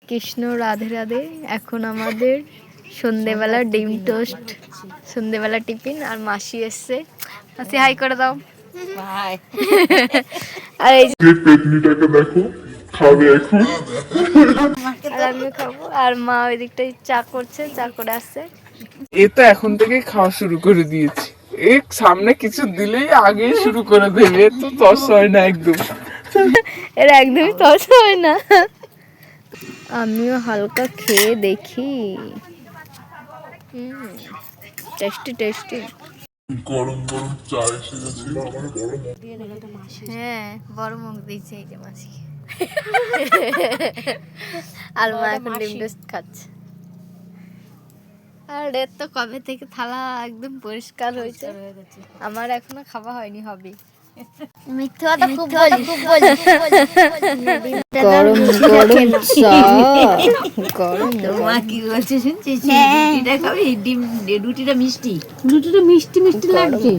কৃষ্ণ রাধে রাধে। এখন আমাদের সন্ধেবেলা ডিম টোস্ট, সন্ধেবেলা টিফিন। আর মাসি এসছে, মাসি হাই করে দাও। আর এই পেতনিটাকে দেখো, খাবে এখন। আর আমিও খাবো। আর মা ওই দিকটাই চা করছে, চা করে আসছে। এ তো এখন থেকে খাওয়া শুরু করে দিয়েছে। এর সামনে কিছু দিলেই আগেই শুরু করে দেবে, তো তস হয় না একদম। এর একদমই তস হয় না। আমিও হালকা খেয়ে দেখি। Tasty tasty. গরম গরম চা এসে গেছে। হ্যাঁ, বড় মুখ দিয়েছে এই যে মাসি। আর মা এখন ডিম টোস্ট খাচ্ছে। আর এর তো কবে থেকে থালা একদম পরিষ্কার হয়েছে, আমার এখনো খাওয়া হয়নি, হবে। মিথ্যে কথা খুব বলি। গরম গরম চা, গরম মা কি বলছে শুনছিস? হ্যাঁ। রুটিটা খাবি? রুটিটা মিষ্টি মিষ্টি মিষ্টি লাগছে।